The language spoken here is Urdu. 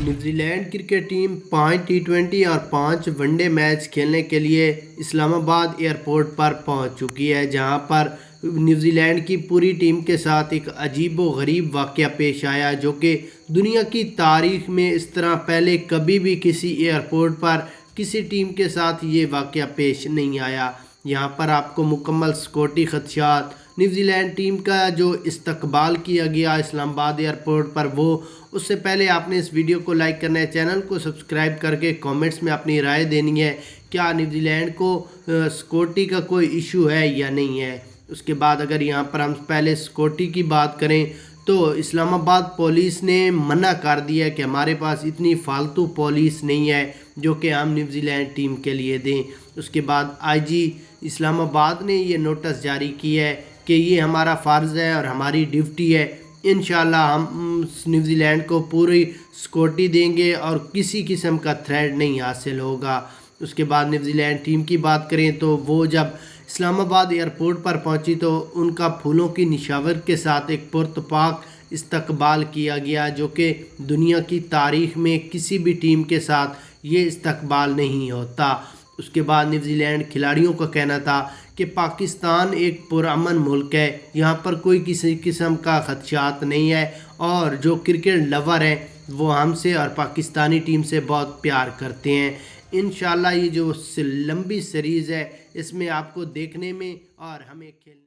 New Zealand cricket team 5 T20 اور 5 ون ڈے میچ کھیلنے کے لیے اسلام آباد ایئرپورٹ پر پہنچ چکی ہے، جہاں پر نیوزی لینڈ کی پوری ٹیم کے ساتھ ایک عجیب و غریب واقعہ پیش آیا، جو کہ دنیا کی تاریخ میں اس طرح پہلے کبھی بھی کسی ایئرپورٹ پر کسی ٹیم کے ساتھ یہ واقعہ پیش نہیں آیا۔ یہاں پر آپ کو مکمل سیکورٹی خدشات، نیوزی لینڈ ٹیم کا جو استقبال کیا گیا اسلام آباد ایئرپورٹ پر، وہ اس سے پہلے آپ نے اس ویڈیو کو لائک کرنا ہے، چینل کو سبسکرائب کر کے کامنٹس میں اپنی رائے دینی ہے، کیا نیوزی لینڈ کو سیکورٹی کا کوئی ایشو ہے یا نہیں ہے۔ اس کے بعد اگر یہاں پر ہم پہلے سیکورٹی کی بات کریں تو اسلام آباد پولیس نے منع کر دیا کہ ہمارے پاس اتنی فالتو پولیس نہیں ہے جو کہ ہم نیوزی لینڈ ٹیم کے لیے دیں۔ اس کے بعد IG اسلام آباد نے یہ نوٹس جاری کیا ہے کہ یہ ہمارا فرض ہے اور ہماری ڈیوٹی ہے، انشاءاللہ ہم نیوزی لینڈ کو پوری سیکورٹی دیں گے اور کسی قسم کا تھریٹ نہیں حاصل ہوگا۔ اس کے بعد نیوزی لینڈ ٹیم کی بات کریں تو وہ جب اسلام آباد ایئرپورٹ پر پہنچی تو ان کا پھولوں کی نشاور کے ساتھ ایک پرتپاک استقبال کیا گیا، جو کہ دنیا کی تاریخ میں کسی بھی ٹیم کے ساتھ یہ استقبال نہیں ہوتا۔ اس کے بعد نیوزی لینڈ کھلاڑیوں کا کہنا تھا کہ پاکستان ایک پرامن ملک ہے، یہاں پر کوئی کسی قسم کا خدشات نہیں ہے، اور جو کرکٹ لور ہیں وہ ہم سے اور پاکستانی ٹیم سے بہت پیار کرتے ہیں۔ انشاءاللہ یہ جو لمبی سیریز ہے اس میں آپ کو دیکھنے میں اور ہمیں کھیلنے